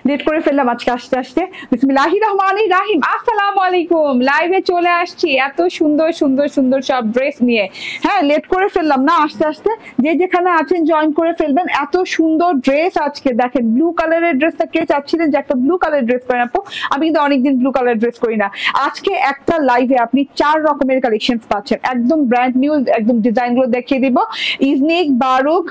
Late করে ফেললাম আজকে আসতে আসতে। বিসমিল্লাহির রহমানির রহিম। আসসালামু আলাইকুম। লাইভে চলে আসছি এত সুন্দর সুন্দর সুন্দর সব ড্রেস নিয়ে। হ্যাঁ, লেট করে ফেললাম না, আস্তে আস্তে যে যেখানে আছেন জয়েন করে ফেলবেন। এত সুন্দর ড্রেস আজকে দেখেন। ব্লু কালারের ড্রেসটা কে চাচ্ছিলেন যে একটা ব্লু কালার ড্রেস পরেন আপু? আমি কিন্তু অনেকদিন ব্লু কালার ড্রেস করি না। আজকে একটা লাইভে আপনি 4 রকমের কালেকশন পাচ্ছেন, একদম ব্র্যান্ড নিউ, একদম ডিজাইন গুলো দেখিয়ে দিব। ইজনিক, বারুক,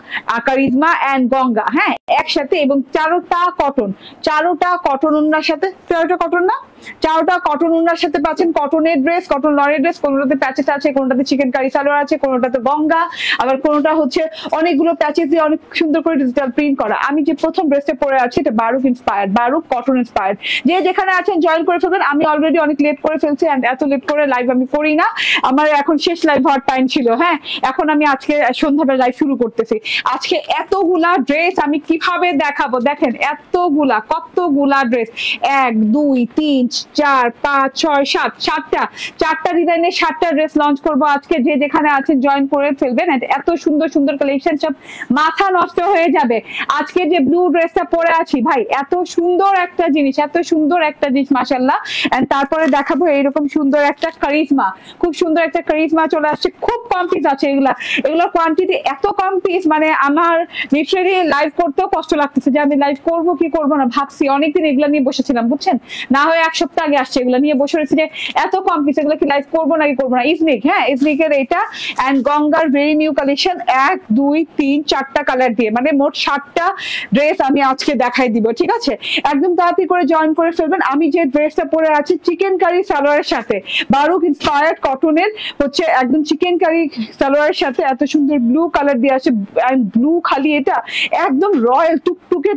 কারিজমা এন্ড গঙ্গা, হ্যাঁ একসাথে, এবং চারোটা কটন, চারোটা কটন উন্নার সাথে, চারোটা কটন না, চারোটা কটন উন্নার সাথে পাচ্ছেন কটনের ড্রেস, কটন লনের ড্রেস। কোনোটাতে প্যাচেস আছে, কোনোটাতে চিকেন কারি সালোয়ার আছে, কোনোটাতে গঙ্গা, আবার কোনোটা হচ্ছে অনেকগুলো প্যাচেস দিয়ে অনেক সুন্দর করে ডিজিটাল প্রিন্ট করা। আমি যে প্রথম ড্রেসটা পরে আছি এটা বারুক ইন্সপায়ার্ড, বারুক কটন ইন্সপায়ার্ড। যে যেখানে আছেন জয়েন করে ফেলবেন। আমি অলরেডি অনেক লেট করে ফেলছি, এত লেট করে লাইভ আমি করি না। আমার এখন শেষ লাইভ হওয়ার টাইম ছিল। হ্যাঁ, এখন আমি আজকে সন্ধ্যাবেলা লাইভ শুরু করতেছি। আজকে এতগুলা ড্রেস আমি কিভাবে দেখাবো দেখেন, এতগুলা, কতগুলা ড্রেস, 1 2 3 4 5 6 7, 7টা ডিজাইনের 7টা ড্রেস লঞ্চ করবো আজকে। যে যেখানে আছেন জয়েন করে ফেলবেন। এত সুন্দর সুন্দর কালেকশন, সব মাথা নষ্ট হয়ে যাবে। আজকে যে ব্লু ড্রেসটা পরে আছি ভাই, এত সুন্দর একটা জিনিস, এত সুন্দর একটা জিনিস মাশাআল্লাহ। এন্ড তারপরে দেখাবো এইরকম সুন্দর একটা কারিজমা, খুব সুন্দর একটা কারিজমা চলে আসছে। খুব কম পিস আছে এগুলোর কোয়ান্টিটি এত কম পিস, মানে আমার লিটারালি লাইভ করতেও কষ্ট লাগতেছে যে আমি লাইভ করব কি করবো না। ভাবছি অনেকদিন এগুলা নিয়ে বসেছিলাম বুঝছেন, না হয় 1 সপ্তাহ আগে আসছে এগুলা নিয়ে বসে রয়েছে যে এত কম পিস, এগুলো কি লাইভ করবো নাকি করবো না। ইজনিক, হ্যাঁ ইজনিকের এটা এন্ড গঙ্গার ভেরি নিউ কালেকশন, 1 2 3 4টা কালার দিয়ে, মানে মোট 7টা ড্রেস আমি আজকে দেখাই দিব। ঠিক আছে, একদম তাড়াতাড়ি করে জয়েন করে ফেলবেন। আমি যে ড্রেসটা পরে আছি চিকেন কারি সালোয়ারের সাথে, বারুক ইন্সপায়ার্ড কটনের হচ্ছে একদম চিকেন কারি সালোয়ারের সাথে এত সুন্দর ব্লু কালার দিয়ে আছে। ব্লু খালি এটা একদম রয়্যাল টুকটুকে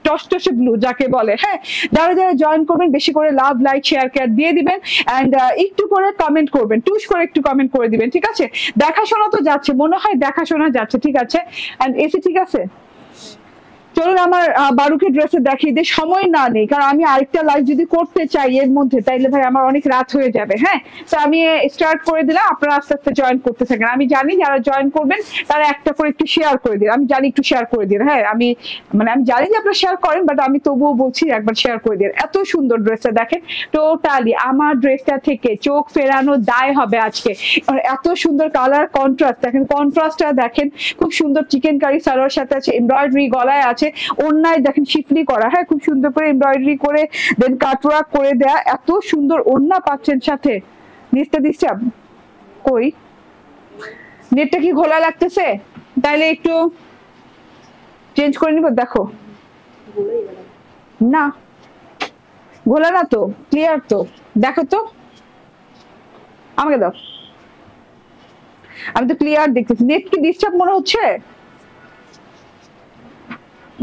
টসটসে ব্লু যাকে বলে। হ্যাঁ, যারা যারা জয়েন করবেন বেশি করে লাভ, লাইক, শেয়ার কেয়ার দিয়ে দিবেন। এন্ড একটু করে কমেন্ট করবেন, টুস করে একটু কমেন্ট করে দিবেন। ঠিক আছে, দেখাশোনা তো যাচ্ছে, মনে হয় দেখাশোনা যাচ্ছে। ঠিক আছে, এন্ড এসি ঠিক আছে। চলুন আমার বারুকের ড্রেসে দেখিয়ে দিই, সময় না নেই, কারণ আমি আরেকটা লাইভ যদি করতে চাই এর মধ্যে তাইলে ভাই আমার অনেক রাত হয়ে যাবে। হ্যাঁ, তো আমি স্টার্ট করে দিলাম, আপনারা আস্তে আস্তে জয়েন করতে থাকেন। আমি জানি যারা জয়েন করবেন তারা একটা করে একটু শেয়ার করে দিন, আমি জানি একটু শেয়ার করে দিন। হ্যাঁ, আমি জানি যে আপনারা শেয়ার করেন, বাট আমি তবুও বলছি একবার শেয়ার করে দিন। এত সুন্দর ড্রেসটা দেখেন, টোটালি আমার ড্রেসটা থেকে চোখ ফেরানো দায় হবে আজকে। এত সুন্দর কালার কন্ট্রাস্ট দেখেন, কন্ট্রাস্টটা দেখেন, খুব সুন্দর চিকেন কারি সালোয়ার সাথে আছে, এমব্রয়ডারি গলায় আছে, ওন্নায় দেখেন শিফলি করা। হ্যাঁ, খুব সুন্দর করে এমব্রয়ডারি করে দেন কাটওয়ার্ক করে দেয়া। এত সুন্দর ওন্না পাচ্ছেন সাথে। নিচটা দিচ্ছে কই, নেটটা কি ঘোলা লাগতেছে? তাইলে একটু চেঞ্জ করে নিব। দেখো না, ঘোলা না তো, ক্লিয়ার তো। দেখো তো, আমাকে দাও, আমি তো ক্লিয়ার দেখতেছি। নেট কি ডিস্টার্ব মনে হচ্ছে?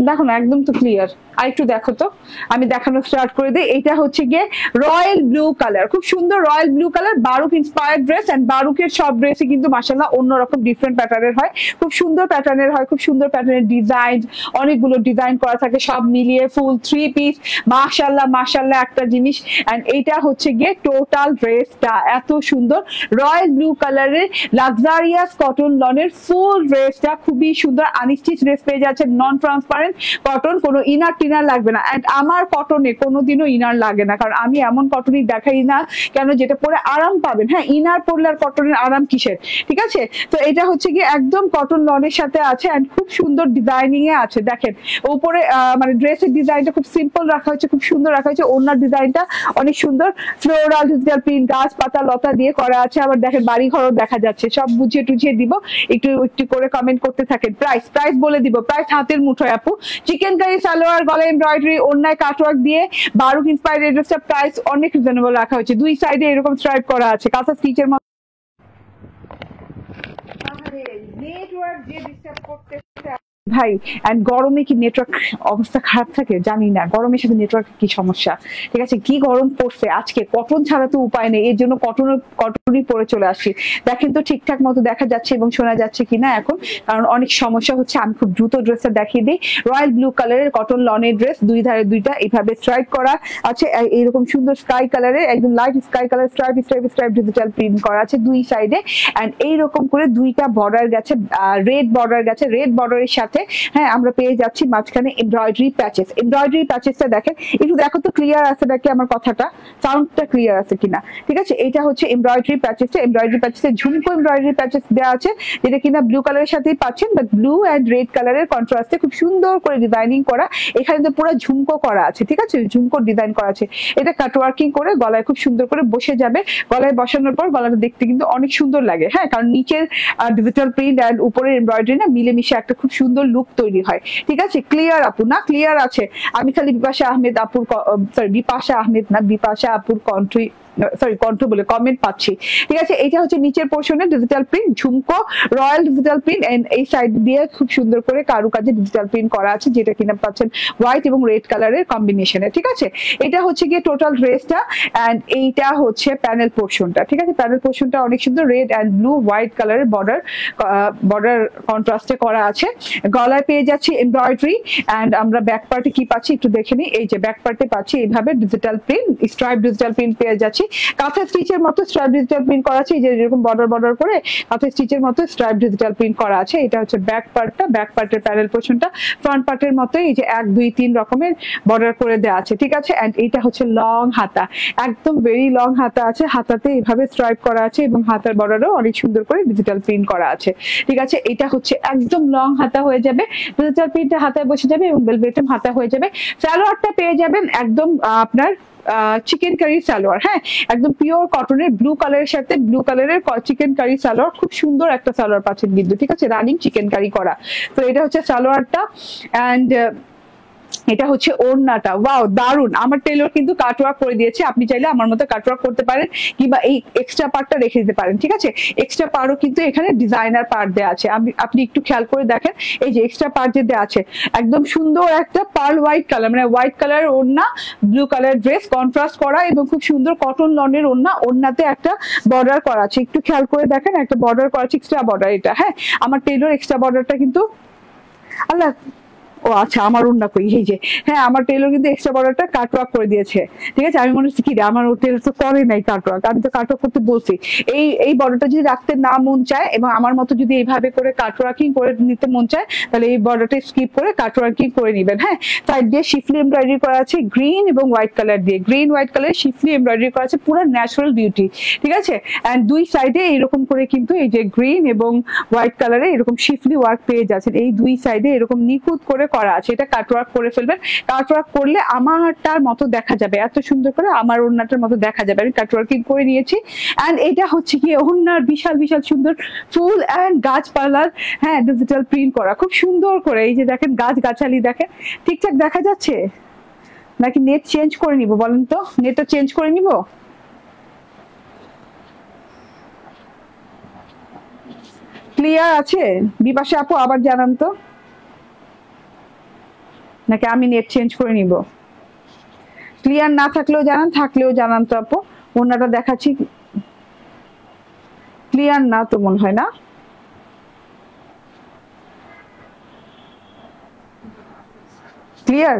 দেখো না, একদম তো ক্লিয়ার। আর একটু দেখো তো, আমি দেখানো স্টার্ট করে দিই। এটা হচ্ছে গিয়ে রয়্যাল ব্লু কালার, খুব সুন্দর royal blue colour, baroque inspired dress. And বারুকের সব ড্রেসই কিন্তু মাশাআল্লাহ অন্যরকম ডিফারেন্ট প্যাটার্নের হয়, খুব সুন্দর প্যাটার্নের হয়, খুব সুন্দর প্যাটার্নের ডিজাইন, অনেকগুলো ডিজাইন করা থাকে, সব মিলিয়ে ফুল 3 পিস। মাশাআল্লাহ মাশাআল্লাহ একটা জিনিস। এন্ড এইটা হচ্ছে গিয়ে টোটাল ড্রেসটা এত সুন্দর রয়্যাল ব্লু কালারের লাক্সারিয়াস কটন লনের ফুল ড্রেসটা খুবই সুন্দর। আনস্টিচ ড্রেস পেয়ে যাচ্ছে, নন ট্রান্সপারেন্ট কটন, কোনো ইনার টিনার লাগবে না। এন্ড আমার কটনে কোনোদিনও ইনার লাগে না, কারণ আমি এমন কটনই দেখাই না কেন যেটা পরে আরাম পাবেন। হ্যাঁ, ইনার পরলে আর কটনের আরাম কিসের। ঠিক আছে, তো এটা হচ্ছে কি একদম কটন লনের সাথে আছে এন্ড খুব সুন্দর ডিজাইনিং এ আছে। দেখেন উপরে মানে ড্রেসের ডিজাইনটা খুব সিম্পল রাখা হয়েছে, খুব সুন্দর রাখা হয়েছে। ওনার ডিজাইনটা অনেক সুন্দর, ফ্লোরাল ডিজিটাল প্রিন্ট, গাছ পাতা লতা দিয়ে করা আছে। আবার দেখেন বাড়ি ঘরও দেখা যাচ্ছে। সব বুঝিয়ে টুঝিয়ে দিব, একটু একটু করে কমেন্ট করতে থাকেন। প্রাইস বলে দিব, প্রাইস হাতের মুঠোয় আপু। চিকেন কারি সালোয়ার, গলায় এমব্রয়ডারি, ওন্নায় কাটওয়ার্ক দিয়ে বারুক ইন্সপায়ার্ড ড্রেসটা প্রাইস অনেক রিজনেবল রাখা হয়েছে। দুই সাইডে এরকম স্ট্রাইপ করা আছে, কাঁচা স্টিচের মতো। নেটওয়ার্ক যে ডিস্টার্ব করতে ভাই, এন্ড গরমে কি নেটওয়ার্ক অবস্থা খারাপ থাকে জানি না, গরমের সাথে নেটওয়ার্কের কি সমস্যা। ঠিক আছে, কি গরম পড়ছে আজকে, কটন ছাড়া তো উপায় নেই, এর জন্য কটনই পরে চলে আসছি। দেখেন তো ঠিকঠাক মতো দেখা যাচ্ছে এবং শোনা যাচ্ছে কিনা এখন, কারণ অনেক সমস্যা হচ্ছে। আমি খুব দ্রুত ড্রেসটা দেখিয়ে দিই। রয়্যাল ব্লু কালারের কটন লনের ড্রেস, দুই ধারে দুইটা এইভাবে স্ট্রাইপ করা আছে, এইরকম সুন্দর স্কাই কালারের, একদম light sky colour stripe digital print করা আছে দুই সাইডে। এন্ড এইরকম করে দুইটা বর্ডার গেছে, রেড বর্ডার গেছে, রেড বর্ডারের সাথে সাথে হ্যাঁ আমরা পেয়ে যাচ্ছি মাঝখানে এমব্রয়ডারি প্যাচেস। এমব্রয়ডারি প্যাচেসটা দেখেন, একটু দেখো তো ক্লিয়ার আছে নাকি আমার কথাটা, সাউন্ডটা ক্লিয়ার আছে কিনা। ঠিক আছে, এটা হচ্ছে এমব্রয়ডারি প্যাচেসটা। এমব্রয়ডারি প্যাচেসে ঝুমকো এমব্রয়ডারি প্যাচেস দেওয়া আছে, যেটা কিনা ব্লু কালারের সাথেই পাচ্ছেন, বাট ব্লু অ্যান্ড রেড কালারের কন্ট্রাস্টে খুব সুন্দর করে ডিজাইনিং করা। এখানে তো পুরো ঝুমকো করা আছে, ঠিক আছে, ঝুমকো ডিজাইন করা আছে। এটা কাটওয়ার্কিং করে গলায় খুব সুন্দর করে বসে যাবে। গলায় বসানোর পর গলাটা দেখতে কিন্তু অনেক সুন্দর লাগে। হ্যাঁ, কারণ নিচের ডিজিটাল প্রিন্ট অ্যান্ড উপরের এমব্রয়ডারি না মিলেমিশে একটা খুব সুন্দর লুক তৈরি হয়। ঠিক আছে, ক্লিয়ার আপু না? ক্লিয়ার আছে। আমি খালি বিপাশা আহমেদ আপুর, সরি বিপাশা আহমেদ না, বিপাশা আপুর কণ্ঠ বলে কমেন্ট পাচ্ছি। ঠিক আছে, এটা হচ্ছে নিচের পোর্শনে ডিজিটাল প্রিন্ট ঝুমকো রয়্যাল ডিজিটাল প্রিন্ট, এন্ড এই সাইড দিয়ে খুব সুন্দর করে কারুকাজে ডিজিটাল প্রিন্ট করা আছে, যেটা কিনা পাচ্ছেন হোয়াইট এবং রেড কালারের কম্বিনেশনে। ঠিক আছে, এটা হচ্ছে গিয়ে টোটাল ড্রেসটা, এন্ড এইটা হচ্ছে প্যানেল পোর্শনটা। ঠিক আছে, প্যানেল পোর্শনটা অনেক সুন্দর, রেড অ্যান্ড ব্লু হোয়াইট কালারের বর্ডার কন্ট্রাস্টে করা আছে। গলায় পেয়ে যাচ্ছি এমব্রয়ডারি, অ্যান্ড আমরা ব্যাক পার্টে কি পাচ্ছি একটু দেখে নিই। এই যে ব্যাক পার্টে পাচ্ছি এইভাবে digital print, stripe digital print পেয়ে যাচ্ছি। কাঁথা স্টিচের মতো স্ট্রাইপ ডিজিটাল প্রিন্ট করা আছে, এই যে এরকম বর্ডার করে কাঁথা স্টিচের মতো স্ট্রাইপ ডিজিটাল প্রিন্ট করা আছে। এটা হচ্ছে ব্যাক পার্টটা, ব্যাক পার্টের প্যানেল পোর্শনটা। ফ্রন্ট পার্টের মতো এই যে 1 2 3 রকমের বর্ডার করে দেওয়া আছে। ঠিক আছে, এন্ড এইটা হচ্ছে লং হাতা, একদম ভেরি লং হাতা আছে। হাতাতে এইভাবে স্ট্রাইপ করা আছে এবং হাতার বর্ডারও অনেক সুন্দর করে ডিজিটাল প্রিন্ট করা আছে। ঠিক আছে, এটা হচ্ছে একদম লং হাতা হয়ে যাবে, ডিজিটাল প্রিন্টটা হাতায় বসে যাবে এবং বেলভেটম হাতা হয়ে যাবে। সালোয়ারটা পেয়ে যাবেন একদম আপনার চিকেন কারি সালোয়ার। হ্যাঁ, একদম পিওর কটনের ব্লু কালারের সাথে ব্লু কালারের চিকেন কারি সালোয়ার, খুব সুন্দর একটা সালোয়ার পাচ্ছেন কিন্তু। ঠিক আছে, রানিং চিকেন কারি করা। তো এটা হচ্ছে সালোয়ারটা, অ্যান্ড এটা হচ্ছে ওড়নাটা। ওয়াও, দারুন। আমার টেলর কিন্তু কাটওয়ার্ক করে দিয়েছে, আপনি চাইলে আমার মতো কাটওয়ার্ক করতে পারেন কিংবা এই এক্সট্রা পার্টটা রেখে দিতে পারেন। ঠিক আছে, এক্সট্রা পার্টও কিন্তু এখানে ডিজাইনার পার্ট দেওয়া আছে। আপনি একটু খেয়াল করে দেখেন, এই যে এক্সট্রা পার্ট যে দেওয়া আছে, একদম সুন্দর একটা পার্ল হোয়াইট কালার, মানে হোয়াইট কালার ওড়না, ব্লু কালার ড্রেস কন্ট্রাস্ট করা এবং খুব সুন্দর কটন লনের ওড়না। ওড়নাতে একটা বর্ডার করা আছে, একটু খেয়াল করে দেখেন, একটা বর্ডার করা আছে, এক্সট্রা বর্ডার এটা। হ্যাঁ, আমার টেলর এক্সট্রা বর্ডারটা কিন্তু আল্লাহ, ও আচ্ছা, আমার ওড়না কই, এই যে হ্যাঁ আমার টেলর কিন্তু এক্সট্রা বর্ডারটা কাটওয়ার্ক করে দিয়েছে। ঠিক আছে, আমি মনে হচ্ছে কি রে, আমার টেলর তো করে নাই কাটওয়ার্ক, আমি তো কাটওয়ার্ক করতে বলছি। এই বর্ডারটা যদি রাখতে না মন চায় এবং আমার মতো যদি এইভাবে করে কাটওয়ার্কিং করে নিতে মন চায়, তাহলে এই বর্ডারটা স্কিপ করে কাটওয়ার্কিং করে নিবেন। হ্যাঁ, সাইড দিয়ে শিফলি এমব্রয়ডারি করা আছে গ্রিন এবং হোয়াইট কালার দিয়ে, গ্রিন হোয়াইট কালার শিফলি এমব্রয়ডারি করা আছে, পুরো ন্যাচারাল বিউটি। ঠিক আছে, এন্ড দুই সাইডে এরকম করে কিন্তু এই যে গ্রিন এবং হোয়াইট কালারে এরকম শিফলি ওয়ার্ক পেয়ে যাচ্ছেন, এই দুই সাইডে এরকম নিখুঁত করে করা আছে। এটা কাটওয়ার্ক করে ফেলবেন, কাটওয়ার্ক করলে আমারটার মতো দেখা যাবে, এত সুন্দর করে আমার ওড়নাটার মতো দেখা যাবে। আমি কাটওয়ার্কিং করে নিয়েছি, এন্ড এটা হচ্ছে কি ওড়নার বিশাল বিশাল সুন্দর ফুল অ্যান্ড গাছপালার হ্যাঁ ডিজিটাল প্রিন্ট করা, খুব সুন্দর করে। এই যে দেখেন গাছগাছালি দেখেন, ঠিকঠাক দেখা যাচ্ছে নাকি নেট চেঞ্জ করে নিব বলেন তো? নেটটা চেঞ্জ করে নিব? ক্লিয়ার আছে বিপাশা আপু? আবার জানান তো, নাকি আমি নেট চেঞ্জ করে নিব? ক্লিয়ার না থাকলেও জানান, থাকলেও জানান তো আপু। ওনাটা দেখাচ্ছি, ক্লিয়ার না তো মনে হয় না। ক্লিয়ার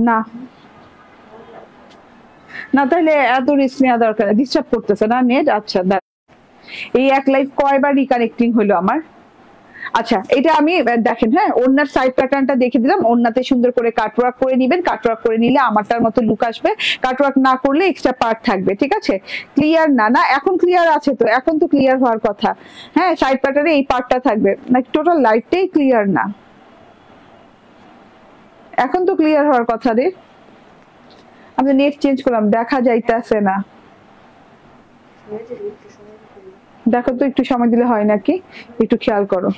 না? না তাহলে এত রিস্ক নেওয়া দরকার, ডিস্টার্ব করতেছে না নেট? আচ্ছা, এই এক লাইফ কয়বার রিকানেক্টিং হলো আমার। আচ্ছা, এটা আমি দেখেন হ্যাঁ ওড়নার সাইড প্যাটার্নটা দেখে দিলাম। ওড়নাতে সুন্দর করে কাটওয়ার্ক করে নিবেন, কাটওয়ার্ক করে নিলে আমারটার মতো লুক আসবে, কাটওয়ার্ক না করলে এক্সট্রা পার্ট থাকবে। ঠিক আছে, ক্লিয়ার না? না এখন ক্লিয়ার আছে তো, এখন তো ক্লিয়ার হওয়ার কথা। হ্যাঁ, সাইড প্যাটার্নে এই পার্টটা থাকবে না, টোটাল লাইটটাই ক্লিয়ার না, এখন তো ক্লিয়ার হওয়ার কথা রে। আমি নেট চেঞ্জ করলাম, দেখা যাইতেছে না। দেখো তো একটু সময় দিলে হয় নাকি, একটু খেয়াল করো।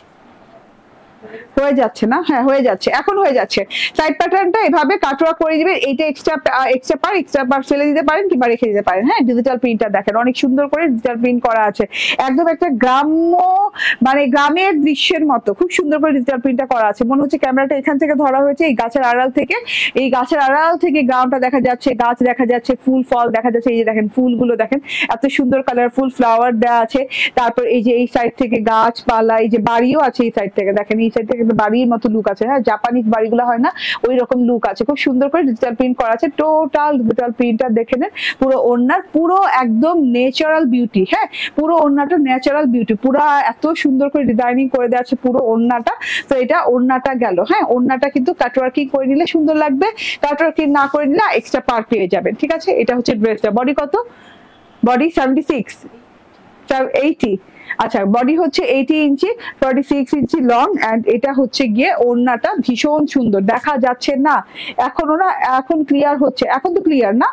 হয়ে যাচ্ছে না? হ্যাঁ হয়ে যাচ্ছে, এখন হয়ে যাচ্ছে। সাইড প্যাটার্নটা এভাবে কাটওয়ার্ক করে দিবেন। এইটা এক্সট্রা পার ফেলে দিতে পারেন কিংবা রেখে দিতে পারেন। হ্যাঁ, ডিজিটাল প্রিন্টটা দেখেন অনেক সুন্দর করে ডিজিটাল প্রিন্ট করা আছে, একদম একটা গ্রাম্য মানে গ্রামের দৃশ্যের মতো খুব সুন্দর করে ডিজিটাল প্রিন্টটা করা আছে। মনে হচ্ছে ক্যামেরাটা এখান থেকে ধরা হয়েছে, এই গাছের আড়াল থেকে, এই গাছের আড়াল থেকে গ্রামটা দেখা যাচ্ছে, গাছ দেখা যাচ্ছে, ফুল ফল দেখা যাচ্ছে। এই যে দেখেন ফুলগুলো দেখেন, এত সুন্দর কালারফুল ফ্লাওয়ার দেওয়া আছে। তারপর এই যে এই সাইড থেকে গাছপালা, এই যে বাড়িও আছে এই সাইড থেকে দেখেন, নিচে থেকে বাড়ির মতো লুক আছে, হ্যাঁ জাপানিজ বাড়িগুলো হয় না ওই রকম লুক আছে, খুব সুন্দর করে ডিজিটাল প্রিন্ট করা আছে। টোটাল ডিজিটাল প্রিন্টটা দেখে নেন, পুরো ওড়নার পুরো একদম ন্যাচারাল বিউটি, হ্যাঁ পুরো ওড়নাটা ন্যাচারাল বিউটি, পুরো এত সুন্দর করে ডিজাইনিং করে দেওয়া আছে পুরো ওড়নাটা। তো এটা ওড়নাটা গেল, হ্যাঁ ওড়নাটা কিন্তু কাটওয়ার্কিং করে নিলে সুন্দর লাগবে, কাটওয়ার্কিং না করে নিলে এক্সট্রা পার পেয়ে যাবেন, ঠিক আছে। এটা হচ্ছে ড্রেসটা। বডি কত? বডি 76 80, আচ্ছা বডি হচ্ছে 80 ইঞ্চি, 46 ইঞ্চি লং, এন্ড এটা হচ্ছে গিয়ে ওড়নাটা ভীষণ সুন্দর, দেখা যাচ্ছে না এখনো না, এখন ক্লিয়ার হচ্ছে, এখন তো ক্লিয়ার না,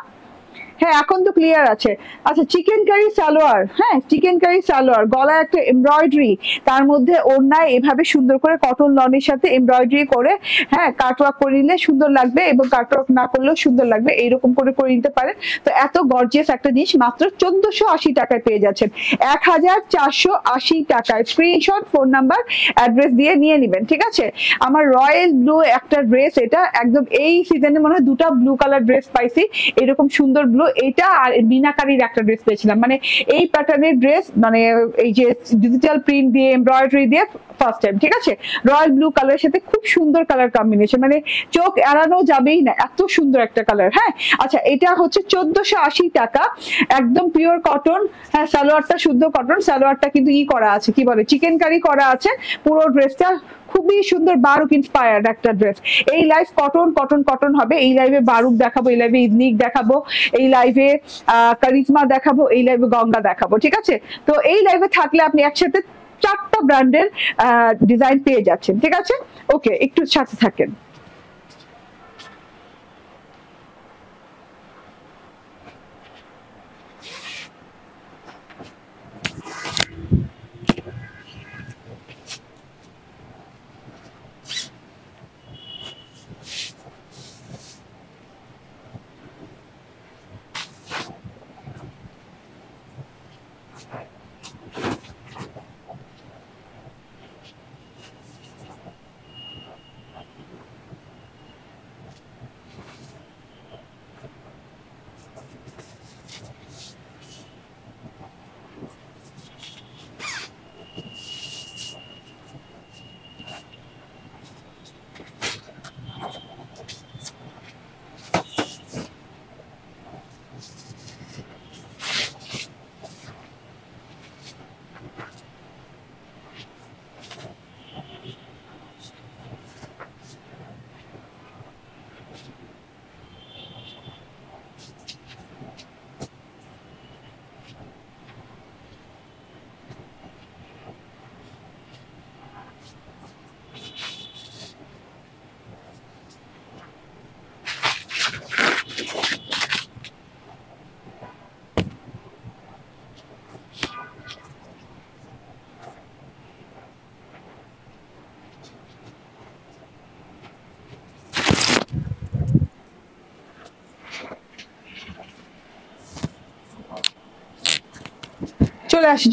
হ্যাঁ এখন তো ক্লিয়ার আছে। আচ্ছা চিকেন কারি সালোয়ার, হ্যাঁ চিকেন কারি সালোয়ার, গলায় একটা এমব্রয়ডারি, তার মধ্যে ওড়নায় এভাবে সুন্দর করে কটন লনের সাথে এমব্রয়ডারি করে, হ্যাঁ কাটওয়ার্ক করে নিলে সুন্দর লাগবে, এবং কাটওয়ার্ক না করলেও সুন্দর লাগবে, এইরকম করে করে নিতে পারেন। তো এত গর্জিয়াস একটা জিনিস মাত্র 1480 টাকায় পেয়ে যাচ্ছেন, 1480 টাকায়। স্ক্রিনশট, ফোন নাম্বার, অ্যাড্রেস দিয়ে নিয়ে নেবেন, ঠিক আছে। আমার রয়্যাল ব্লু একটা ড্রেস, এটা একদম এই সিজনে মনে হয় দুটা ব্লু কালার ড্রেস পাইছি এরকম সুন্দর ব্লু, এটা আর মিনাকারির একটা ড্রেস পেয়েছিলাম, মানে এই প্যাটার্নের ড্রেস, মানে এই যে ডিজিটাল প্রিন্ট দিয়ে এমব্রয়ডারি দিয়ে ফার্স্ট টাইম, ঠিক আছে। রয়্যাল ব্লু কালারের সাথে খুব সুন্দর কালার কম্বিনেশন, মানে চোখ এড়ানো যাবেই না, এত সুন্দর একটা কালার, হ্যাঁ। আচ্ছা এটা হচ্ছে 1480 টাকা, একদম পিওর কটন, হ্যাঁ সালোয়ারটা শুদ্ধ কটন, সালোয়ারটা কিন্তু ই করা আছে, কি বলে চিকেন কারি করা আছে, পুরো ড্রেসটা খুবই সুন্দর বারুক ইন্সপায়ার্ড একটা ড্রেস। এই লাইভ কটন কটন কটন হবে, এই লাইভে বারুক দেখাবো, এই লাইভে ইদনিক দেখাবো, এই লাইভে কারিজমা দেখাবো, এই লাইভে গঙ্গা দেখাবো, ঠিক আছে। তো এই লাইভে থাকলে আপনি একসাথে 4টা ব্র্যান্ডের ডিজাইন পেয়ে যাচ্ছেন, ঠিক আছে। ওকে একটু সাথে থাকেন।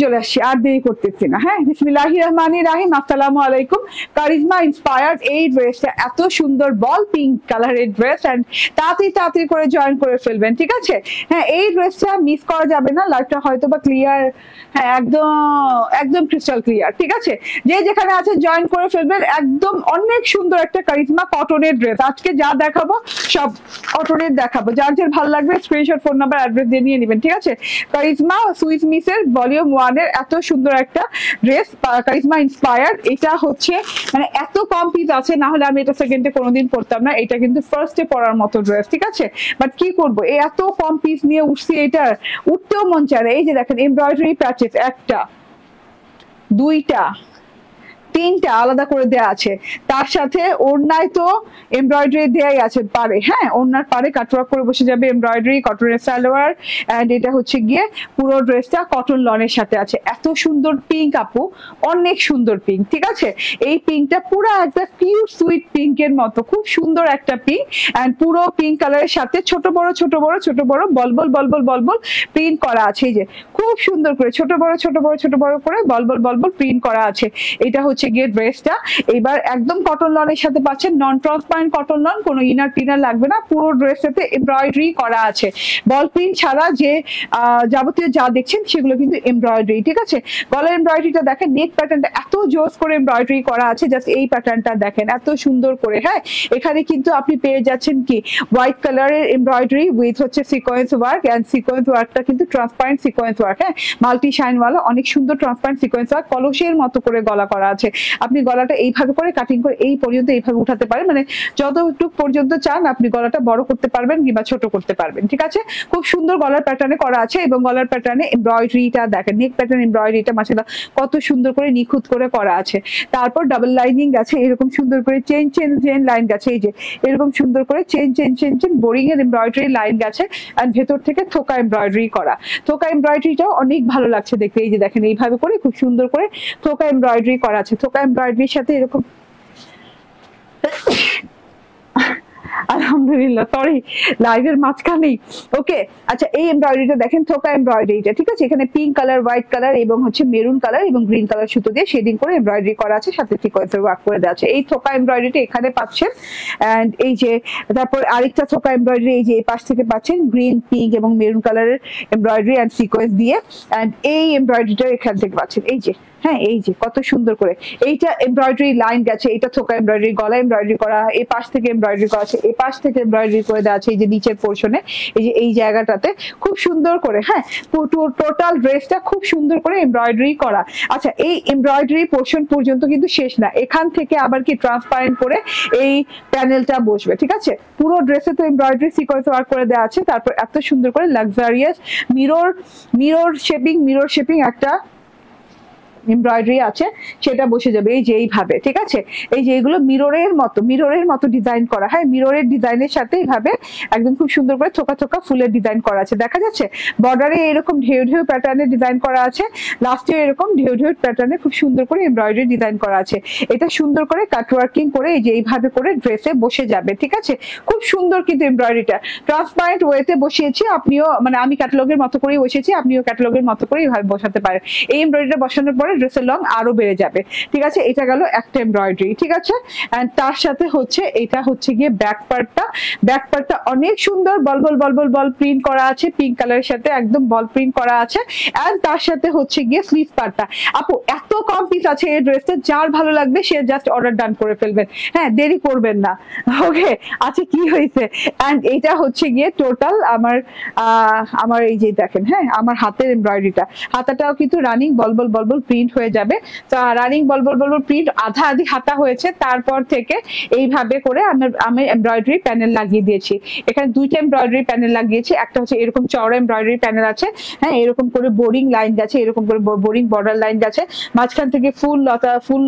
চলে আসি আর দেরি করতেছি না, হ্যাঁ বিসমিল্লাহির রহমানির রহিম। আসসালামু আলাইকুম। কারিজমা ইন্সপায়ার্ড এই ড্রেসটা এত সুন্দর বল পিঙ্ক কালারের ড্রেস, এন্ড তাড়াতাড়ি করে জয়েন করে ফেলবেন, ঠিক আছে। হ্যাঁ এই ড্রেসটা মিস করা যাবে না, লাইফটা হয়তো বা ক্লিয়ার, হ্যাঁ একদম ক্রিস্টাল ক্লিয়ার, ঠিক আছে। যে যেখানে আছে জয়েন করে ফেলবেন, একদম অনেক সুন্দর একটা কারিজমা কটনের ড্রেস। আজকে যা দেখাবো সব কটনের দেখাবো, যার যার ভালো লাগবে স্ক্রিনশট, ফোন নাম্বার, অ্যাড্রেস দিয়ে নিয়ে নেবেন, ঠিক আছে। কারিজমা সুইস মিসের ভলিউম 1 এর এত সুন্দর একটা ড্রেস, কারিজমা ইন্সপায়ার্ড। এটা হচ্ছে মানে এত কম পিস আছে, না হলে আমি এটা সেকেন্ডে কোনোদিন পরতাম না, এটা কিন্তু ফার্স্টে পরার মতো ড্রেস, ঠিক আছে। বাট কি করবো, এই এত কম পিস নিয়ে উঠছি, এটা উঠতেও মন চায় না। এই যে দেখেন এমব্রয়ডারি প্যাচেস, একটা দুইটা তিনটা আলাদা করে দেয়া আছে, তার সাথে ওড়নায় তো এমব্রয়ডারি দেয়াই আছে পারে, হ্যাঁ ওড়নার পারে কাটওয়ার্ক করে বসে যাবে এমব্রয়ডারি, কটনের সালোয়ার, এন্ড এটা হচ্ছে গিয়ে পুরো ড্রেসটা কটন লনের সাথে আছে। এত সুন্দর পিঙ্ক আপু, অনেক সুন্দর পিঙ্ক, ঠিক আছে। এই পিঙ্কটা পুরো একটা কিউট সুইট পিঙ্কের মতো, খুব সুন্দর একটা পিঙ্ক, এন্ড পুরো পিঙ্ক কালারের সাথে ছোট বড় বলবল প্রিন্ট করা আছে। এই যে খুব সুন্দর করে ছোট বড় করে বলবল প্রিন্ট করা আছে। এটা হচ্ছে হচ্ছে গিয়ে ড্রেসটা। এবার একদম কটন লনের সাথে পাচ্ছেন, নন ট্রান্সপারেন্ট কটন লন, কোনো ইনার টিনার লাগবে না, পুরো ড্রেসটাতে এমব্রয়ডারি করা আছে, বল প্রিন্ট ছাড়া যে যাবতীয় যা দেখছেন সেগুলো কিন্তু এমব্রয়ডারি, ঠিক আছে। গলার এমব্রয়ডারিটা দেখেন, নেক প্যাটার্নটা এত জোস করে এমব্রয়ডারি করা আছে, জাস্ট এই প্যাটার্নটা দেখেন এত সুন্দর করে। হ্যাঁ, এখানে কিন্তু আপনি পেয়ে যাচ্ছেন কি হোয়াইট কালারের এমব্রয়ডারি উইথ হচ্ছে সিকোয়েন্স ওয়ার্ক, এন্ড সিকোয়েন্স ওয়ার্কটা কিন্তু ট্রান্সপারেন্ট সিকোয়েন্স ওয়ার্ক, হ্যাঁ মাল্টি শাইন ওয়ালা, অনেক সুন্দর ট্রান্সপারেন্ট সিকোয়েন্স ওয়ার্ক, কলসের মতো করে গলা করা আছে। আপনি গলাটা এইভাবে করে কাটিং করে এই পর্যন্ত এইভাবে উঠাতে পারেন, মানে যতটুকু পর্যন্ত চান আপনি গলাটা বড় করতে পারবেন কিংবা ছোট করতে পারবেন, ঠিক আছে। খুব সুন্দর গলার প্যাটার্নে করা আছে, এবং গলার প্যাটার্নে এমব্রয়ডারিটা দেখেন, নেক প্যাটার্ন এমব্রয়ডারিটা মাশাআল্লাহ কত সুন্দর করে নিখুঁত করে করা আছে। তারপর ডাবল লাইনিং আছে, এরকম সুন্দর করে চেন চেন চেন লাইন গেছে, এই যে এরকম সুন্দর করে chain chain chain chain boring এর এমব্রয়ডারি লাইন গেছে, আর ভেতর থেকে থোকা এমব্রয়ডারি করা। থোকা এমব্রয়ডারিটাও অনেক ভালো লাগছে দেখতে, এই যে দেখেন এইভাবে করে খুব সুন্দর করে থোকা এমব্রয়ডারি করা আছে। থোকা এমব্রয়ডারির সাথে এরকম আলহামদুলিল্লাহ, সরি লাইভের মাঝখানেই, ওকে। আচ্ছা, এই এমব্রয়ডারিটা দেখেন, থোকা এমব্রয়ডারিটা, ঠিক আছে। এখানে পিঙ্ক কালার, হোয়াইট কালার এবং হচ্ছে মেরুন কালার এবং গ্রিন কালার সুতো দিয়ে শেডিং করে এমব্রয়ডারি করা আছে, সাথে সিকোয়েন্সের ওয়ার্ক করে দেওয়া আছে। এই থোকা এমব্রয়ডারিটা এখানে পাচ্ছেন, এন্ড এই যে তারপর আরেকটা থোকা এমব্রয়ডারি এই যে এই পাশ থেকে পাচ্ছেন, গ্রিন, পিঙ্ক এবং মেরুন কালারের এমব্রয়ডারি এন্ড সিকোয়েন্স দিয়ে, এন্ড এই এমব্রয়ডারিটা এখান থেকে পাচ্ছেন, এই যে হ্যাঁ এই যে কত সুন্দর করে এইটা এমব্রয়ডারি লাইন গেছে, এটা থোকা এমব্রয়ডারি, গলা এমব্রয়ডারি করা, এই পাশ থেকে এমব্রয়ডারি করা আছে, এই পাশ থেকে এমব্রয়ডারি করে দেওয়া আছে, এই যে নিচের পোর্শনে এই যে এই জায়গাটাতে খুব সুন্দর করে, হ্যাঁ টোটাল ড্রেসটা খুব সুন্দর করে এমব্রয়ডারি করা। আচ্ছা, এই এমব্রয়ডারি পোর্শন পর্যন্ত কিন্তু শেষ না, এখান থেকে আবার কি ট্রান্সপারেন্ট করে এই প্যানেলটা বসবে, ঠিক আছে। পুরো ড্রেসে তো এমব্রয়ডারি সিকোয়েন্স ওয়ার্ক করে দেওয়া আছে, তারপর এত সুন্দর করে লাক্সারিয়াস মিরর শেপিং একটা এমব্রয়ডারি আছে, সেটা বসে যাবে এই যে এইভাবে, ঠিক আছে। এই যে এগুলো মিররের মতো ডিজাইন করা, হ্যাঁ মিররের ডিজাইনের সাথে এইভাবে একদম খুব সুন্দর করে থোকা থোকা ফুলের ডিজাইন করা আছে, দেখা যাচ্ছে। বর্ডারে এরকম ঢেউ ঢেউ প্যাটার্নের ডিজাইন করা আছে, লাস্টে এরকম ঢেউ ঢেউ প্যাটার্নে খুব সুন্দর করে এমব্রয়ডারি ডিজাইন করা আছে। এটা সুন্দর করে কাটওয়ার্কিং করে এই যে এইভাবে করে ড্রেসে বসে যাবে, ঠিক আছে। খুব সুন্দর কিন্তু এমব্রয়ডারিটা ট্রান্সপারেন্ট ওয়েতে বসিয়েছি, আপনিও মানে আমি ক্যাটালগের মতো করেই বসিয়েছি, আপনিও ক্যাটালগের মতো করে এইভাবে বসাতে পারেন। এই এমব্রয়ডারিটা বসানোর পরে ড্রেসের লং আরো বেড়ে যাবে, ঠিক আছে। এটা গেল একটা এমব্রয়ডারি, ঠিক আছে। এন্ড তার সাথে হচ্ছে এটা হচ্ছে গিয়ে ব্যাক পার্টটা অনেক সুন্দর বল প্রিন্ট করা আছে, পিঙ্ক কালারের সাথে একদম বল প্রিন্ট করা আছে। এন্ড তার সাথে হচ্ছে গিয়ে স্লিভ পার্টটা, আপু এত কম পিস আছে এই ড্রেসটা, যার ভালো লাগবে সে জাস্ট অর্ডার ডান করে ফেলবেন, হ্যাঁ দেরি করবেন না, ওকে। আচ্ছা, কি হয়েছে, এন্ড এটা হচ্ছে গিয়ে টোটাল আমার এই যে দেখেন, হ্যাঁ আমার হাতের এমব্রয়ডারিটা, হাতাটাও কিন্তু রানিং বল প্রিন্ট হয়ে যাবে। তো রানিং বল প্রিন্ট আধা আধি হাতা হয়েছে, তারপর থেকে এইভাবে করে আমি এমব্রয়ডারি প্যানেল লাগিয়ে দিয়েছি। এখানে দুইটা এমব্রয়ডারি প্যানেল লাগিয়েছি, একটা হচ্ছে এরকম চওড়া এমব্রয়ডারি প্যানেল আছে, হ্যাঁ এরকম করে বোরিং লাইন গেছে, এরকম করে বোরিং বর্ডার লাইন গেছে, মাঝখান থেকে ফুল লতা ফুল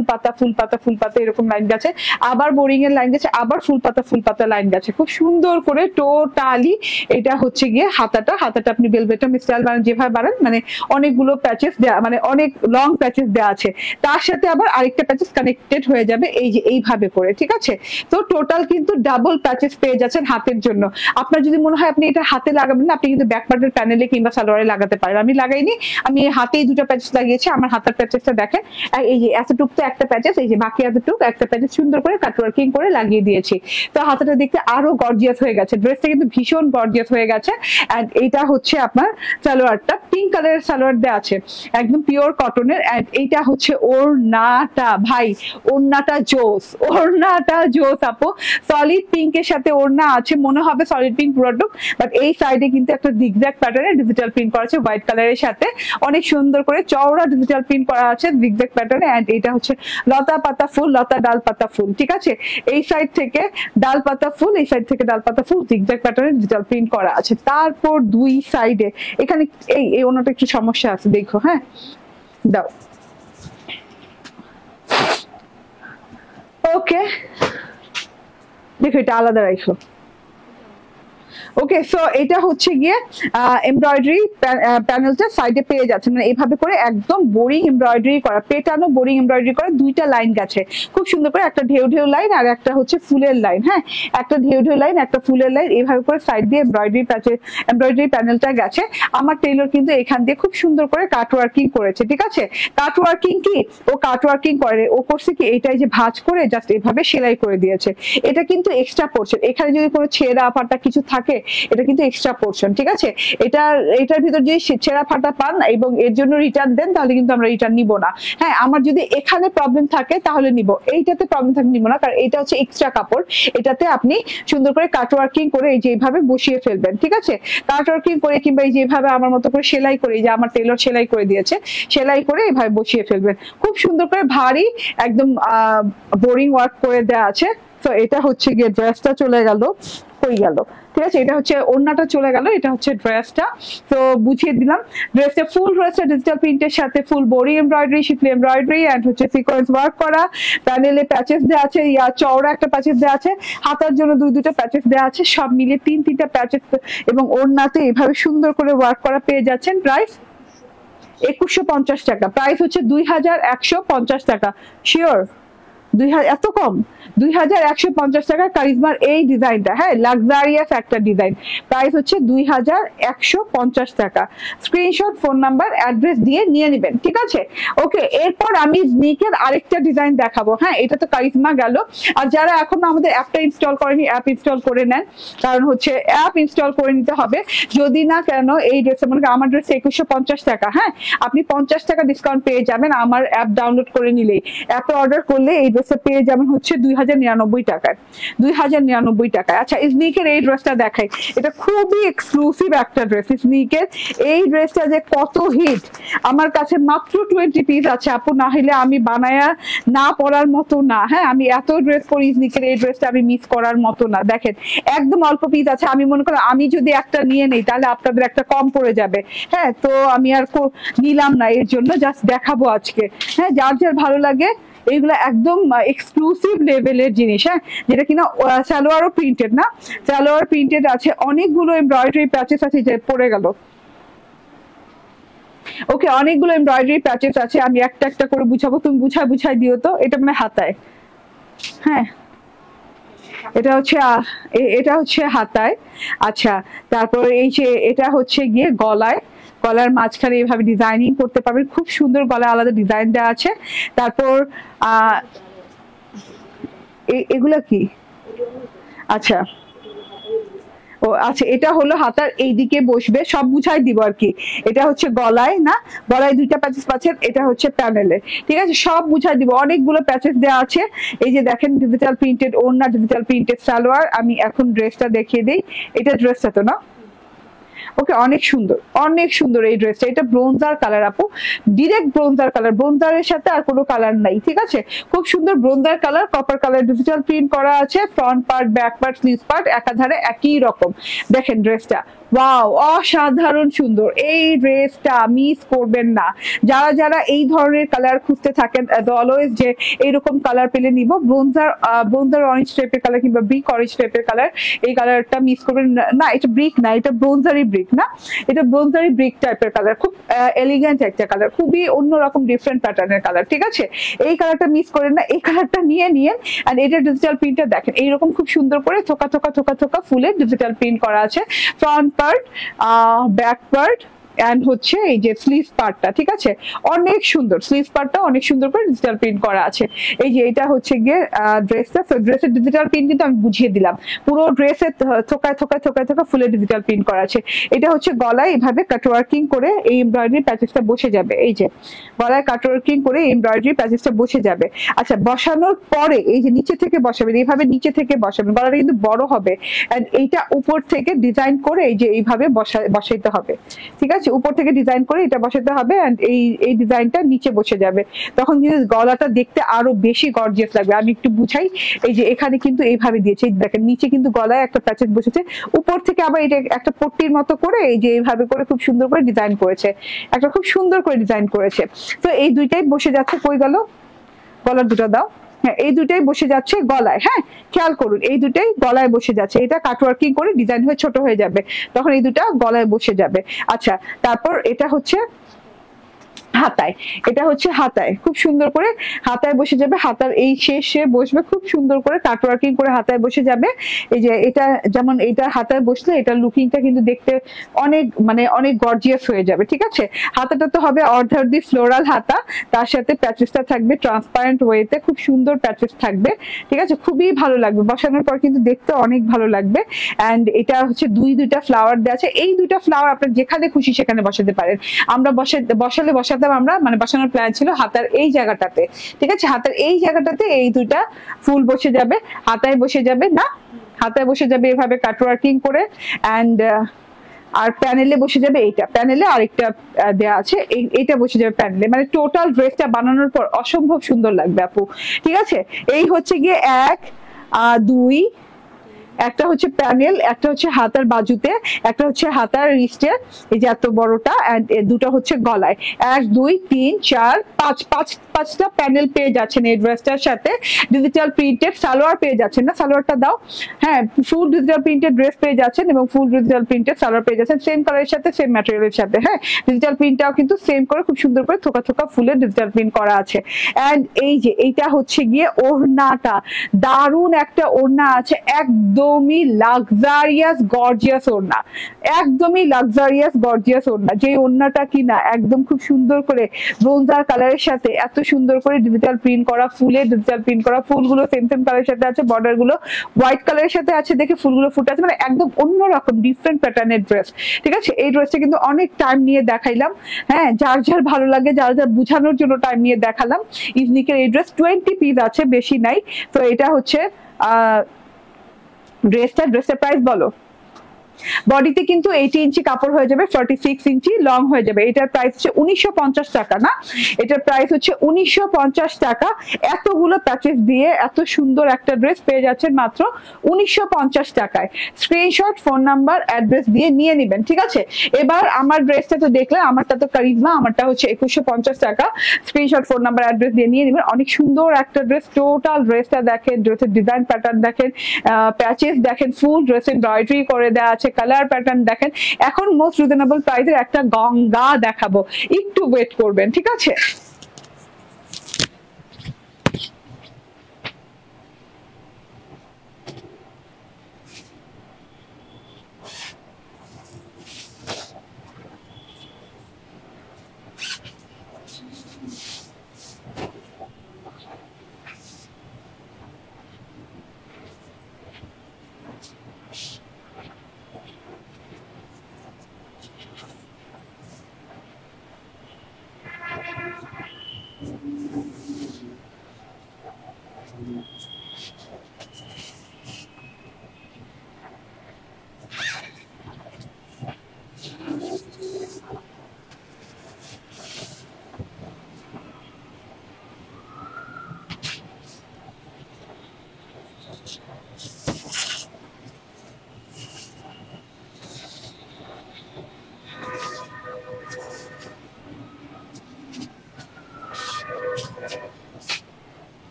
পাতা এরকম লাইন গেছে, আবার বোরিং এর লাইন গেছে, আবার ফুল পাতা লাইন গেছে, খুব সুন্দর করে টোটালি। এটা হচ্ছে গিয়ে হাতাটা আপনি বেলভেটম স্টাইল বানান, যেভাবে বানান, মানে অনেকগুলো প্যাচেস দেওয়া, মানে অনেক লং প্যাচেস দেওয়া আছে, তার সাথে আবার আরেকটা প্যাচেস কানেক্টেড হয়ে যাবে এই যে এইভাবে করে, ঠিক আছে। তো টোটাল কিন্তু ডাবল প্যাচেস পেয়ে যাচ্ছেন হাতের জন্য। আপনার যদি মনে হয় আপনি এটা হাতে লাগাবেন না, আপনি কিন্তু ব্যাক পার্টের প্যানেলে কিংবা সালোয়ারে লাগাতে পারেন। আমি লাগাইনি, আমি হাতেই দুটো প্যাচেস লাগিয়েছি। আমার হাতের প্যাচেসটা দেখেন, এই যে এতটুক তো একটা প্যাচেস, এই যে বাকি এতটুক একটা প্যাচেস সুন্দর করে কাটওয়ার্কিং করে লাগিয়ে দিয়েছি। তো হাতাটা দেখতে আরো গর্জিয়াস হয়ে গেছে, ড্রেসটা কিন্তু ভীষণ গর্জিয়াস হয়ে গেছে। এন্ড এটা হচ্ছে আপনার সালোয়ারটা, পিঙ্ক কালারের সালোয়ার দেওয়া আছে, একদম পিওর কটনের। এন্ড এইটা হচ্ছে ওড়নাটা, ভাই ওড়নাটা জোস আপু, সলিড পিঙ্কের সাথে ওড়না আছে, মনে হবে সলিড পিঙ্ক পুরোটুক, বাট এই সাইডে কিন্তু একটা জিগজ্যাগ প্যাটার্নে ডিজিটাল প্রিন্ট করা আছে হোয়াইট কালারের সাথে, অনেক সুন্দর করে চওড়া ডিজিটাল প্রিন্ট করা আছে জিগজ্যাগ প্যাটার্নে। এন্ড এটা হচ্ছে লতা পাতা ফুল, লতা ডাল পাতা ফুল, ঠিক আছে। এই সাইড থেকে ডাল পাতা ফুল, এই সাইড থেকে ডাল পাতা ফুল, জিগজ্যাগ প্যাটার্নে ডিজিটাল প্রিন্ট করা আছে। তারপর দুই সাইডে এখানে এই ওনাটা একটু সমস্যা আছে, দেখো, হ্যাঁ দাও, ওকে দেখো এটা আলাদা রাখো, ওকে, সো এটা হচ্ছে গিয়ে এমব্রয়ডারি প্যানেলটা সাইডে পেয়ে যাচ্ছে, মানে এইভাবে করে একদম বোরিং এমব্রয়ডারি করা, পেটানো বোরিং এমব্রয়ডারি করা, দুইটা লাইন গেছে খুব সুন্দর করে, একটা ঢেউ ঢেউ লাইন আর একটা হচ্ছে ফুলের লাইন। হ্যাঁ, একটা ঢেউ ঢেউ লাইন, একটা ফুলের লাইন, এইভাবে করে সাইড দিয়ে এমব্রয়ডারি প্যানেলটা গেছে। আমার টেইলর কিন্তু এখান দিয়ে খুব সুন্দর করে কাট ওয়ার্কিং করেছে, ঠিক আছে। কাট ওয়ার্কিং কি, ও কাট ওয়ার্কিং করে, ও করছে কি এইটাই যে ভাঁজ করে জাস্ট এভাবে সেলাই করে দিয়েছে। এটা কিন্তু এক্সট্রা পোর্শন, এখানে যদি কোনো ছেঁড়া ফাটা কিছু থাকে এটা কিন্তু এক্সট্রা পোর্শন, ঠিক আছে। এটার ভিতর যদি ছেঁড়া ফাটা পান এবং এর জন্য রিটার্ন দেন তাহলে কিন্তু আমরা রিটার্ন নিব না। হ্যাঁ, আমার যদি এখানে প্রবলেম থাকে তাহলে নিব, এইটাতে প্রবলেম থাকে নিব না, কারণ এটা হচ্ছে এক্সট্রা কাপড়। এটাতে আপনি সুন্দর করে কাট ওয়ার্কিং করে এই যে এইভাবে বসিয়ে ফেলবেন, ঠিক আছে। কাট ওয়ার্কিং করে কিংবা এই যে এইভাবে আমার মতো করে সেলাই করে, এই যে আমার টেলর সেলাই করে দিয়েছে, সেলাই করে এইভাবে বসিয়ে ফেলবেন খুব সুন্দর করে। ভারী একদম বোরিং ওয়ার্ক করে দেওয়া আছে। তো এটা হচ্ছে গিয়ে ড্রেসটা চলে গেল, হয়ে গেল, ঠিক আছে। এটা হচ্ছে ওড়নাটা চলে গেল, এটা হচ্ছে ড্রেসটা। তো বুঝিয়ে দিলাম ড্রেসটা, ফুল ড্রেসটা ডিজিটাল প্রিন্টের সাথে ফুল boring embroidery, schiffli embroidery and হচ্ছে সিকোয়েন্স ওয়ার্ক করা, প্যানেলে প্যাচেস দেওয়া আছে, ইয়া চওড়া একটা প্যাচেস দেওয়া আছে, হাতার জন্য দুইটা প্যাচেস দেওয়া আছে, সব মিলিয়ে তিনটা প্যাচেস, এবং ওড়নাতে এইভাবে সুন্দর করে ওয়ার্ক করা পেয়ে যাচ্ছেন। প্রাইস 2150 টাকা, প্রাইস হচ্ছে 2150 টাকা। শিওর 2000, এত কম? 2150 টাকা কারিজমার এই ডিজাইনটা, হ্যাঁ, লাক্সারিয়াস একটা ডিজাইন। প্রাইস হচ্ছে 2150 টাকা। স্ক্রিনশট, ফোন নাম্বার, অ্যাড্রেস দিয়ে নিয়ে নেবেন, ঠিক আছে। ওকে, এরপর আমি স্নিকের আরেকটা ডিজাইন দেখাবো। হ্যাঁ, এটা তো কারিজমা গেল। আর যারা এখনো আমাদের অ্যাপটা ইনস্টল করেনি, অ্যাপ ইনস্টল করে নেন, কারণ হচ্ছে অ্যাপ ইনস্টল করে নিতে হবে। যদি না কেন এই ড্রেসে, মনে করেন আমার ড্রেস 2150 টাকা, হ্যাঁ, আপনি 50 টাকা ডিসকাউন্ট পেয়ে যাবেন আমার অ্যাপ ডাউনলোড করে নিলেই। অ্যাপে অর্ডার করলে এই ড্রেসটা পেয়ে যাবেন হচ্ছে 2099 টাকায়, 2099 টাকায়। আচ্ছা, স্নিকের এই ড্রেসটা দেখাই, এটা খুবই এক্সক্লুসিভ একটা ড্রেস। স্নিকের এই ড্রেসটা যে কত হিট, আমার কাছে মাত্র 20 পিস আছে আপু, না হলে আমি বানায়া না পরার মতো না। হ্যাঁ, আমি এত ড্রেস পরি, স্নিকের এই ড্রেসটা আমি মিস করার মতো না। দেখেন একদম অল্প পিস আছে, আমি মনে করি আমি যদি একটা নিয়ে নেই তাহলে আপনাদের একটা কম পড়ে যাবে। হ্যাঁ, তো আমি আর নিলাম না, এর জন্য জাস্ট দেখাবো আজকে। হ্যাঁ, যার যার ভালো লাগে এইগুলো একদম এক্সক্লুসিভ লেভেলের জিনিস। হ্যাঁ, যেটা কিনা সালোয়ারও প্রিন্টেড না, সালোয়ার প্রিন্টেড আছে, অনেকগুলো এমব্রয়ডারি প্যাচেস আছে, যে পড়ে গেল। ওকে, অনেকগুলো এমব্রয়ডারি প্যাচেস আছে, আমি একটা একটা করে বুঝাবো, তুমি বুঝাই দিও তো। এটা মানে হাতায়, হ্যাঁ, এটা হচ্ছে হাতায়। আচ্ছা, তারপর এই যে এটা হচ্ছে গিয়ে গলায়, গলার মাঝখানে এইভাবে ডিজাইনিং করতে পারবেন, খুব সুন্দর গলায় আলাদা ডিজাইন দেওয়া আছে। তারপর এগুলা কি? আচ্ছা, ও আচ্ছা, এটা হলো হাতার এই দিকে বসবে, সব বুঝাই দিব আর কি। এটা হচ্ছে গলায়, না গলায় দুইটা প্যাচেস পাচ্ছেন, এটা হচ্ছে প্যানেলে, ঠিক আছে, সব বুঝাই দিব। অনেকগুলো প্যাচেস দেওয়া আছে, এই যে দেখেন ডিজিটাল প্রিন্টেড ওড়না, ডিজিটাল প্রিন্টেড সালোয়ার। আমি এখন ড্রেসটা দেখিয়ে দিই, এটা ড্রেসটা তো না? ওকে, অনেক সুন্দর, অনেক সুন্দর এই ড্রেসটা। এটা ব্রোঞ্জার কালার আপু, ডিরেক্ট ব্রোঞ্জার কালার, ব্রোঞ্জারের সাথে আর কোনো কালার নাই, ঠিক আছে। খুব সুন্দর bronzer colour, copper colour, digital print করা আছে। Front part, back part, sleeve part একাধারে একই রকম। দেখেন ড্রেসটা, ওয়াও, অসাধারণ সুন্দর। এই ড্রেসটা মিস করবেন না। যারা যারা এই ধরনের কালার খুঁজতে থাকেন, অলওয়েজ যে এইরকম কালার পেলে নিব, ব্রোঞ্জার অরেঞ্জ টাইপের কালার কিংবা ব্রিক অরেঞ্জ টাইপের কালার, এই কালারটা মিস করবেন না। এটা ব্রিক না, এটা ব্রোঞ্জারি ব্রিক না, এটা ব্রোঞ্জারি ব্রিক টাইপের কালার, খুব এলিগেন্ট একটা কালার, খুবই অন্যরকম ডিফারেন্ট প্যাটার্নের কালার, ঠিক আছে। এই কালারটা মিস করেন না, এই কালারটা নিয়ে নিয়েন। আর এটা ডিজিটাল প্রিন্টটা দেখেন, এইরকম খুব সুন্দর করে থোকা থোকা থোকা থোকা ফুলের ডিজিটাল প্রিন্ট করা আছে। Front part, back part and হচ্ছে এই যে স্লিভ পার্টটা, ঠিক আছে, অনেক সুন্দর। স্লিভ পার্টটা অনেক সুন্দর করে ডিজিটাল প্রিন্ট করা আছে। এই যে এটা হচ্ছে গিয়ে ড্রেসটা, ড্রেসের ডিজিটাল প্রিন্ট কিন্তু আমি বুঝিয়ে দিলাম, পুরো ড্রেসে থোকায় থোকায় থোকায় থোকা ফুলের ডিজিটাল প্রিন্ট করা আছে। এটা হচ্ছে গলায় এইভাবে কাটওয়ার্কিং করে এই এমব্রয়ডারি প্যাচেসটা বসে যাবে, এই যে গলায় কাটওয়ার্কিং করে এমব্রয়ডারি প্যাচেসটা বসে যাবে। আচ্ছা, বসানোর পরে এই যে নিচে থেকে বসাবেন, এইভাবে নিচে থেকে বসাবেন, গলাটা কিন্তু বড় হবে। এন্ড এইটা উপর থেকে ডিজাইন করে এই যে এইভাবে বসাইতে হবে, ঠিক আছে, উপর থেকে ডিজাইন করে এটা বসাতে হবে। এন্ড এই ডিজাইনটা নিচে বসে যাবে, তখন কিন্তু গলাটা দেখতে আরো বেশি গর্জিয়াস লাগবে। আমি একটু বুঝাই, এই যে এখানে কিন্তু এইভাবে দিয়েছে, দেখেন নিচে কিন্তু গলায় একটা প্যাচেস বসেছে, উপর থেকে আবার এটা একটা পট্টির মতো করে এই যে এইভাবে করে খুব সুন্দর করে ডিজাইন করেছে, একটা খুব সুন্দর করে ডিজাইন করেছে। তো এই দুইটাই বসে যাচ্ছে। কই গেল? গলার দুটো দাও, হ্যাঁ এই দুটাই বসে যাচ্ছে গলায়। হ্যাঁ খেয়াল করুন এই দুটাই গলায় বসে যাচ্ছে, এটা কাটওয়ার্কিং করে ডিজাইন হয়ে ছোট হয়ে যাবে, তখন এই দুটা গলায় বসে যাবে। আচ্ছা তারপর এটা হচ্ছে হাতায়, এটা হচ্ছে হাতায়, খুব সুন্দর করে হাতায় বসে যাবে, হাতার এই শেষে বসবে, খুব সুন্দর করে কাটওয়ার্কিং করে হাতায় বসে যাবে। এই যে এটা যেমন এটা হাতায় বসলে এটার লুকিংটা কিন্তু দেখতে অনেক মানে অনেক গর্জিয়াস হয়ে যাবে। ঠিক আছে, হাতাটা তো হবে অর্ধার্ধি ফ্লোরাল হাতা, তার সাথে প্যাচেসটা থাকবে ট্রান্সপারেন্ট ওয়েতে, খুব সুন্দর প্যাচেস থাকবে। ঠিক আছে, খুবই ভালো লাগবে, বসানোর পর কিন্তু দেখতে অনেক ভালো লাগবে। অ্যান্ড এটা হচ্ছে দুইটা ফ্লাওয়ার দেওয়া আছে, এই দুইটা ফ্লাওয়ার আপনার যেখানে খুশি সেখানে বসাতে পারেন। আমরা বসাতে আমরা মানে বসানোর প্ল্যান ছিল হাতার এই জায়গাটাতে। ঠিক আছে, হাতার এই জায়গাটাতে এই দুইটা ফুল বসে যাবে, হাতায় বসে যাবে না, হাতায় বসে যাবে এভাবে কাটওয়ার্কিং করে। অ্যান্ড আর প্যানেলে বসে যাবে, এইটা প্যানেলে আরেকটা দেয়া আছে, এইটা বসে যাবে প্যানেলে। মানে টোটাল ড্রেসটা বানানোর পর অসম্ভব সুন্দর লাগবে আপু। ঠিক আছে, এই হচ্ছে গিয়ে 1 2, একটা হচ্ছে প্যানেল, একটা হচ্ছে হাতার বাজুতে, একটা হচ্ছে হাতার রিস্টে, এই যে এত বড়টা, এন্ড দুটো হচ্ছে গলায়। 1 2 3 4 5 পাঁচটা প্যানেল পেয়ে যাচ্ছেন এই ড্রেসটার সাথে। ডিজিটাল প্রিন্টেড সালোয়ার পেয়ে যাচ্ছেন, না সালোয়ারটা দাও, হ্যাঁ ফুল ডিজিটাল প্রিন্টেড ড্রেস পেয়ে যাচ্ছেন এবং ফুল ডিজিটাল প্রিন্টেড সালোয়ার পেয়ে যাচ্ছেন, সেম কালারের সাথে সেম ম্যাটেরিয়ালের সাথে। হ্যাঁ ডিজিটাল প্রিন্টটাও কিন্তু সেম করে খুব সুন্দর করে থোকা থোকা ফুলের ডিজিটাল প্রিন্ট করা আছে। এন্ড এই যে এইটা হচ্ছে গিয়ে ওড়নাটা, দারুণ একটা ওড়না আছে, একদমই লাক্সারিয়াস গর্জিয়াস ওড়না, একদমই লাক্সারিয়াস গর্জিয়াস ওড়না। যে ওড়নাটা কিনা একদম খুব সুন্দর করে ব্রোঞ্জার কালারের সাথে এত সুন্দর করে ডিজিটাল প্রিন্ট করা, ফুলের ডিজিটাল প্রিন্ট করা, ফুলগুলো সেম সেম কালারের সাথে আছে, বর্ডার গুলো হোয়াইট কালারের সাথে আছে, দেখে ফুলগুলো ফুটে আছে, মানে একদম অন্যরকম ডিফারেন্ট প্যাটার্নের ড্রেস। ঠিক আছে, এই ড্রেসটা কিন্তু অনেক টাইম নিয়ে দেখাইলাম, হ্যাঁ যার যার ভালো লাগে, যার যার বুঝানোর জন্য টাইম নিয়ে দেখালাম। ইভনিকের এই ড্রেস 20 পিস আছে, বেশি নাই। তো এটা হচ্ছে ড্রেসের প্রাইস বলো। বডিতে কিন্তু 80 ইঞ্চি কাপড় হয়ে যাবে, 46 ইঞ্চি লং হয়ে যাবে। এটার প্রাইস হচ্ছে 1950 টাকা, না এটার প্রাইস হচ্ছে 1950 টাকা। এতগুলো প্যাকেজ দিয়ে এত সুন্দর একটা ড্রেস পেয়ে যাচ্ছেন মাত্র 1950 টাকায়। স্ক্রিনশট, ফোন নাম্বার, অ্যাড্রেস দিয়ে নিয়ে নেবেন। ঠিক আছে, এবার আমার ড্রেসটা তো দেখলেন, আমারটা তো কারিজমা, আমারটা হচ্ছে 2150 টাকা। স্ক্রিনশট, ফোন নাম্বার, অ্যাড্রেস দিয়ে নিয়ে নেবেন। অনেক সুন্দর একটা ড্রেস, টোটাল ড্রেসটা দেখেন, ড্রেসের ডিজাইন প্যাটার্ন দেখেন, প্যাচেস দেখেন, ফুল ড্রেস এমব্রয়ডারি করে দেওয়া আছে, কালার প্যাটার্ন দেখেন। এখন মোস্ট রিজনেবল প্রাইসের একটা গঙ্গা দেখাবো, একটু ওয়েট করবেন। ঠিক আছে,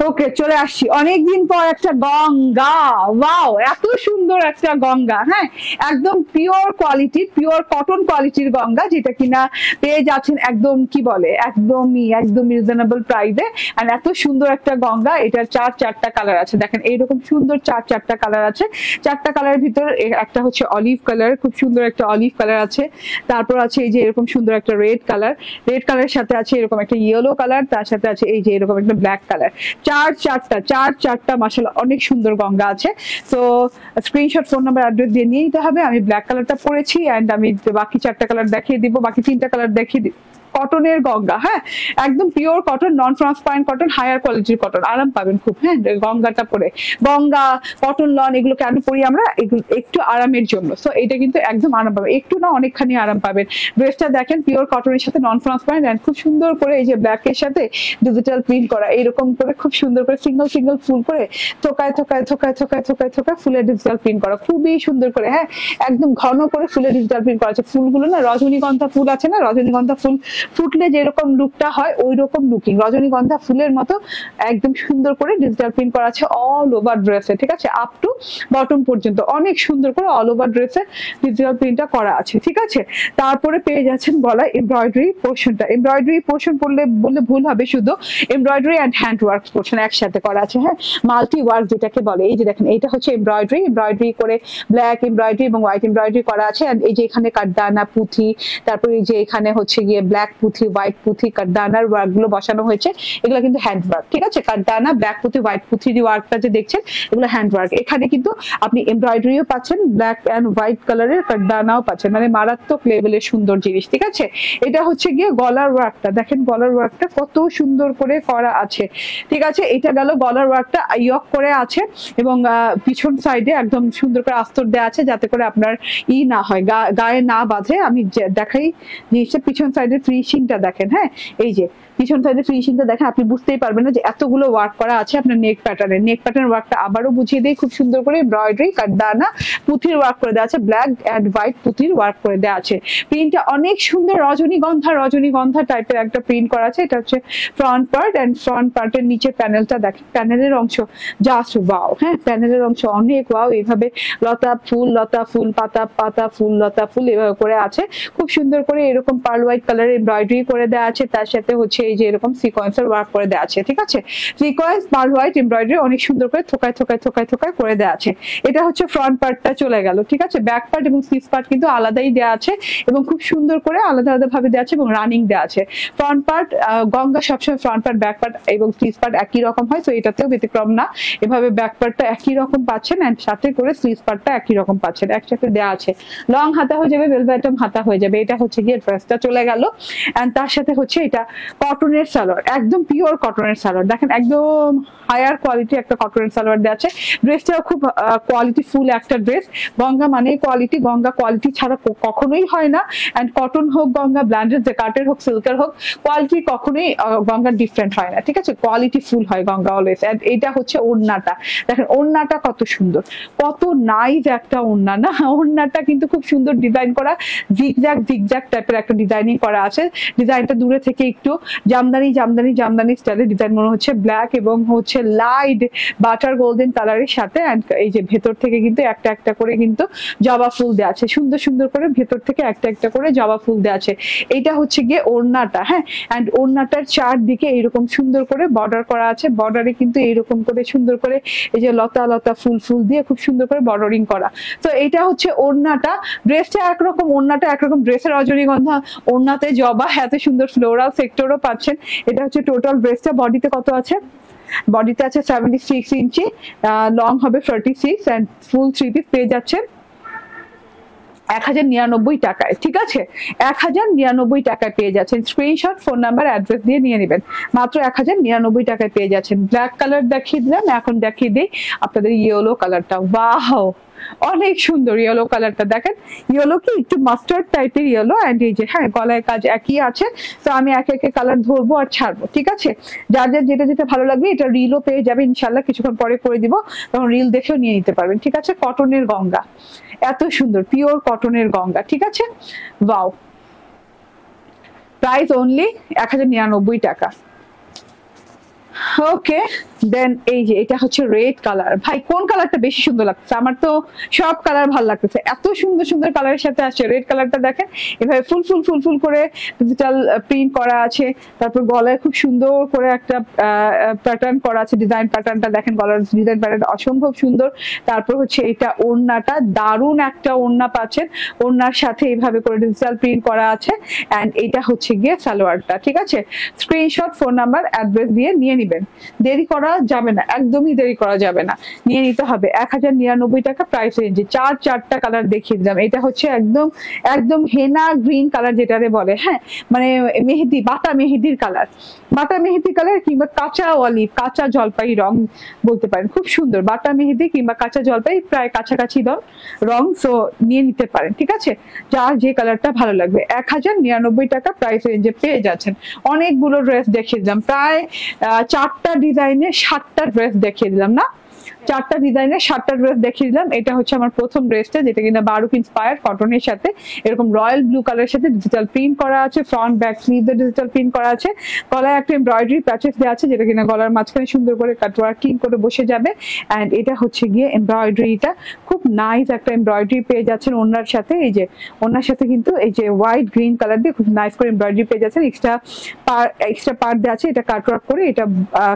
ওকে চলে আসছি, অনেকদিন পর একটা গঙ্গা। ওয়াও, এত সুন্দর একটা গঙ্গা, হ্যাঁ একদম পিওর কোয়ালিটির, পিওর কটন কোয়ালিটির গঙ্গা, যেটা কিনা পেয়ে যাচ্ছেন একদম কি বলে একদম রিজনেবল প্রাইসে। আর এত সুন্দর একটা গঙ্গা, এটার 4টা কালার আছে, দেখেন এইরকম সুন্দর 4টা কালার আছে। 4টা কালারের ভিতর একটা হচ্ছে অলিভ কালার, খুব সুন্দর একটা অলিভ কালার আছে, তারপর আছে এই যে এরকম সুন্দর একটা রেড কালারের সাথে আছে এরকম একটা ইয়েলো কালার, তার সাথে আছে এই যে এরকম একটা ব্ল্যাক কালার। চারটা মাশাআল্লাহ অনেক সুন্দর গঙ্গা আছে। তো স্ক্রিনশট, ফোন নাম্বার, অ্যাড্রেস দিয়ে নিয়ে নিতে হবে। আমি ব্ল্যাক কালারটা পরেছি এন্ড আমি বাকি 4টা কালার দেখিয়ে দিব, বাকি 3টা কালার দেখিয়ে দিব। কটনের গঙ্গা, হ্যাঁ একদম pure cotton, non transparent cotton, higher কোয়ালিটির কটন, আরাম পাবেন খুব। হ্যাঁ গঙ্গাটা পরে, গঙ্গা কটন লন এগুলো কেন পরি আমরা, এগুলো একটু আরামের জন্য। সো এটা কিন্তু একদম আরাম পাবেন, একটু না অনেকখানি আরাম পাবেন। ড্রেসটা দেখেন পিওর কটনের সাথে নন ট্রান্সপারেন্ট এন্ড খুব সুন্দর করে এই যে ব্ল্যাকের সাথে ডিজিটাল প্রিন্ট করা, এইরকম করে খুব সুন্দর করে সিঙ্গেল ফুল করে থোকায় ফুলের ডিজিটাল প্রিন্ট করা, খুবই সুন্দর করে। হ্যাঁ একদম ঘন করে ফুলের ডিজিটাল প্রিন্ট করা আছে। ফুলগুলো না রজনীগন্ধা ফুল আছে না, রজনীগন্ধা ফুল ফুটলে যেরকম লুকটা হয় ওই রকম লুকিং, রজনীগন্ধা ফুলের মতো একদম সুন্দর করে ডিজিটাল প্রিন্ট করা আছে অল ওভার ড্রেসে। ঠিক আছে, আপ টু বটম পর্যন্ত অনেক সুন্দর করে অল ওভার ড্রেসে ডিজিটাল প্রিন্টটা করা আছে। ঠিক আছে, তারপরে পেয়ে যাচ্ছেন গলায় এমব্রয়ডারি পোর্শনটা। এমব্রয়ডারি পোর্শন বললে ভুল হবে, শুধু embroidery and hand work portion একসাথে করা আছে। হ্যাঁ মাল্টি ওয়ার্ক যেটাকে বলে। এই যে দেখেন এটা হচ্ছে এমব্রয়ডারি করে ব্ল্যাক এমব্রয়ডারি এবং হোয়াইট এমব্রয়ডারি করা আছে। এন্ড এই যে এখানে কাঠদানা পুঁথি, তারপরে এই যে এখানে হচ্ছে গিয়ে ব্ল্যাক পুঁথি, হোয়াইট পুঁথি, কাঠদানার ওয়ার্ক গুলো বসানো হয়েছে। এগুলো কিন্তু হ্যান্ড ওয়ার্ক। ঠিক আছে, কাঠদানা, ব্ল্যাক পুঁথি, হোয়াইট পুঁথির ওয়ার্কটা যে দেখছেন এগুলো হ্যান্ড ওয়ার্ক। এখানে কিন্তু আপনি এমব্রয়ডারিও পাচ্ছেন, ব্ল্যাক এন্ড হোয়াইট কালারের কাঠদানাও পাচ্ছেন, মানে মারাত্মক লেভেলের সুন্দর জিনিস। ঠিক আছে, এটা হচ্ছে গিয়ে গলার ওয়ার্কটা, দেখেন গলার ওয়ার্কটা কত সুন্দর করে করা আছে। ঠিক আছে, এটা গেল গলার ওয়ার্কটা ইয়ক করে আছে এবং পিছন সাইডে একদম সুন্দর করে আস্তর দেওয়া আছে যাতে করে আপনার না হয়, গায়ে না বাঁধে। আমি দেখাই জিনিসটা, পিছন সাইডের ফিনিশিংটা দেখেন। হ্যাঁ এই যে পিছন সাইডের ফিনিশিংটা দেখেন, আপনি বুঝতেই পারবেন না যে এতগুলো ওয়ার্ক করা আছে আপনার নেক প্যাটার্ন ওয়ার্কটা আবারও বুঝিয়ে দেই খুব সুন্দর করে। এমব্রয়ডারি, কাঠদানা, পুঁথির ওয়ার্ক করে দেওয়া আছে, ব্ল্যাক এন্ড হোয়াইট পুঁথির ওয়ার্ক করে দেওয়া আছে। প্রিন্টটা অনেক সুন্দর, রজনীগন্ধা টাইপের একটা প্রিন্ট করা আছে। এটা হচ্ছে ফ্রন্ট পার্ট এন্ড ফ্রন্ট পার্টের নিচে প্যানেলটা দেখেন, প্যানেলের অংশ জাস্ট ওয়াও। হ্যাঁ প্যানেলের অংশ অনেক ওয়াও, এইভাবে লতা ফুল, পাতা ফুল, লতা ফুল এভাবে করে আছে খুব সুন্দর করে। এরকম পার্ল হোয়াইট কালারের এমব্রয়ডারি করে দেওয়া আছে, তার সাথে হচ্ছে এই যে এরকম সিকোয়েন্সের ওয়ার্ক করে দেওয়া আছে। ঠিক আছে, সিকোয়েন্স পার্ল হোয়াইট এমব্রয়ডারি অনেক সুন্দর করে থোকায় করে দেওয়া আছে। এটা হচ্ছে ফ্রন্ট পার্টটা চলে গেল। ঠিক আছে, ব্যাক পার্ট এবং স্লিভস পার্ট কিন্তু আলাদাই দেওয়া আছে এবং খুব সুন্দর করে আলাদা ভাবে দেওয়া আছে এবং রানিং দেওয়া আছে। ফ্রন্ট পার্ট গঙ্গা সবসময় ফ্রন্ট পার্ট, ব্যাক পার্ট এবং স্লিভস পার্ট একই রকম হয়, তো এটাতেও ব্যতিক্রম না। এভাবে ব্যাক পার্টটা একই রকম পাচ্ছেন এন্ড সাথে করে স্লিভস পার্টটা একই রকম পাচ্ছেন, একসাথে দেওয়া আছে। লং হাতা হয়ে যাবে, ভেলভেটম হাতা হয়ে যাবে। এটা হচ্ছে গিয়ে ড্রেসটা চলে গেল এন্ড তার সাথে হচ্ছে এটা কটনের সালোয়ার, একদম পিওর কটনের সালোয়ার। দেখেন একদম হায়ার কোয়ালিটি একটা কটনের সালোয়ার দেওয়া আছে। ড্রেসটা খুব কোয়ালিটি ফুল একটা ড্রেস। গঙ্গা মানে কোয়ালিটি, গঙ্গা কোয়ালিটি ছাড়া কখনোই হয় না। এন্ড কটন হোক গঙ্গা, ব্ল্যান্ডেড জেকার্টের হোক, সিল্কের হোক, কোয়ালিটি কখনোই গঙ্গা ডিফারেন্ট হয় না। ঠিক আছে, কোয়ালিটি ফুল হয় গঙ্গা অলওয়েজ। এন্ড এটা হচ্ছে ওড়নাটা, দেখেন ওড়নাটা কত সুন্দর, কত নাইস একটা ওড়না না। ওড়নাটা কিন্তু খুব সুন্দর ডিজাইন করা, জিগজ্যাগ টাইপের একটা ডিজাইনিং করা আছে। ডিজাইনটা দূরে থেকে একটু জামদানি স্টাইলে ডিজাইন মনে হচ্ছে, ব্ল্যাক এবং হচ্ছে লাইট বাটার গোল্ডেন কালারের সাথে। এন্ড এই যে ভেতর থেকে কিন্তু একটা করে কিন্তু জবা ফুল দেওয়া আছে, সুন্দর করে ভেতর থেকে একটা করে জবা ফুল দেওয়া আছে। এটা হচ্ছে গিয়ে ওড়নাটা। হ্যাঁ এন্ড ওড়নাটার চারদিকে এইরকম সুন্দর করে বর্ডার করা আছে। বর্ডারে কিন্তু এইরকম করে সুন্দর করে এই যে লতা ফুল দিয়ে খুব সুন্দর করে বর্ডারিং করা। তো এটা হচ্ছে ওড়নাটা। ড্রেসটা একরকম, ওড়নাটা একরকম। ড্রেসের রজনীগন্ধা, ওড়নাতে জবা, এত সুন্দর ফ্লোরাল সেক্টরও পাচ্ছেন। এটা হচ্ছে টোটাল ড্রেসটা। বডিতে কত আছে? বডিতে আছে 76 ইঞ্চি, লং হবে 46 এন্ড ফুল 3 পিস পেয়ে যাচ্ছে 1099 টাকায়। ঠিক আছে, 1099 টাকায় পেয়ে যাচ্ছেন। স্ক্রিনশট, ফোন নাম্বার, অ্যাড্রেস দিয়ে নিয়ে নেবেন। মাত্র 1099 টাকায় পেয়ে যাচ্ছেন। ব্ল্যাক কালার দেখিয়ে দিলাম, এখন দেখিয়ে দিই আপনাদের ইয়েলো কালারটা। ওয়াও, অনেক সুন্দর ইয়েলো কালারটা। দেখেন ইয়েলো কি একটু মাস্টার্ড টাইপের ইয়েলো এন্ড এই যে হ্যাঁ গলায় কাজ একই আছে। তো আমি একে কালার ধরবো আর ছাড়বো। ঠিক আছে, যার যেটা ভালো লাগবে এটা রিলও পেয়ে যাবে ইনশাল্লাহ, কিছুক্ষণ পরে করে দিব, তখন রিল দেখেও নিয়ে নিতে পারবেন। ঠিক আছে, কটনের গঙ্গা, এত সুন্দর পিওর কটনের গঙ্গা। ঠিক আছে, ওয়াও, প্রাইস অনলি 1099 টাকা। ওকে, দেন এই যে এটা হচ্ছে রেড কালার। ভাই কোন কালারটা বেশি সুন্দর লাগছে? আমার তো সব কালার ভালো লাগতেছে, এত সুন্দর কালারের সাথে আসছে। রেড কালারটা দেখেন, এভাবে ফুল করে ডিজিটাল প্রিন্ট করা আছে। তারপর গলায় খুব সুন্দর করে একটা প্যাটার্ন করা আছে, ডিজাইন প্যাটার্নটা দেখেন, গলার ডিজাইন প্যাটার্ন অসম্ভব সুন্দর। তারপর হচ্ছে এটা ওড়নাটা, দারুণ একটা ওড়না পাচ্ছেন। ওড়নার সাথে এইভাবে করে ডিজিটাল প্রিন্ট করা আছে এন্ড এটা হচ্ছে গিয়ে সালোয়ারটা। ঠিক আছে, স্ক্রিনশট, ফোন নাম্বার, অ্যাড্রেস দিয়ে নিয়ে নিবেন। পারেন। দেরি করা যাবে না, একদমই দেরি করা যাবে না, নিয়ে নিতে হবে। 1099 টাকা প্রাইস রেঞ্জে চারটা কালার দেখিয়ে দিলাম। এটা হচ্ছে একদম একদম হেনা গ্রিন কালার যেটারে বলে, হ্যাঁ মানে মেহেদি, বাটা মেহেদির কালার, বাটা মেহেদি কালার কিংবা কাঁচা অলিভ, কাঁচা জলপাই রং বলতে পারেন। খুব সুন্দর বাটা মেহেদি কিংবা কাঁচা জলপাই, প্রায় কাছাকাছি রং। সো নিয়ে নিতে পারেন, ঠিক আছে, যার যে কালারটা ভালো লাগবে। 1099 টাকা প্রাইস রেঞ্জে পেয়ে যাচ্ছেন। অনেকগুলো ড্রেস দেখিয়ে দিলাম, প্রায় 4টা ডিজাইনে 7টা ড্রেস দেখিয়ে দিলাম না, 4টা ডিজাইনের 7টা ড্রেস দেখিয়ে দিলাম। এটা হচ্ছে আমার প্রথম ড্রেসটা, যেটা কিনা বারুক ইন্সপায়ার্ড কটনের সাথে এরকম রয়্যাল ব্লু কালারের সাথে ডিজিটাল প্রিন্ট করা আছে, ফ্রন্ট ব্যাক স্লিভে ডিজিটাল প্রিন্ট করা আছে, গলায় একটা এমব্রয়ডারি প্যাচেস দেওয়া আছে যেটা কিনা গলার মাঝখানে সুন্দর করে কাট ওয়ার্কিং করে বসে যাবে। অ্যান্ড এটা হচ্ছে গিয়ে এমব্রয়ডারিটা খুব নাইস একটা এমব্রয়ডারি পেয়ে যাচ্ছেন ওনার সাথে। এই যে ওনার সাথে কিন্তু এই যে হোয়াইট গ্রিন কালার দিয়ে খুব নাইস করে এমব্রয়ডারি পেয়ে যাচ্ছেন। এক্সট্রা পার্ট দেওয়া আছে, এটা কাট ওয়ার্ক করে, এটা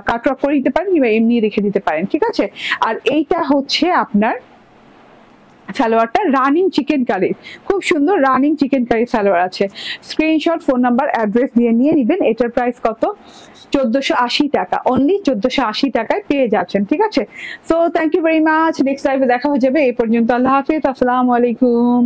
কাট ওয়ার্ক করে দিতে পারেন কিংবা এমনি রেখে দিতে পারেন, ঠিক আছে। আর এইটা হচ্ছে আপনার সালোয়ারটা রানিং চিকেন কারি, খুব সুন্দর রানিং চিকেন কারি সালোয়ার আছে। স্ক্রিনশট, ফোন নাম্বার, অ্যাড্রেস দিয়ে নিয়ে নেবেন। এটার প্রাইস কত? 1480 টাকা, অনলি 1480 টাকায় পেয়ে যাচ্ছেন, ঠিক আছে। So thank you very much, next লাইভে দেখা হয়ে যাবে। এই পর্যন্ত আল্লাহ হাফিজ, আসসালামু আলাইকুম।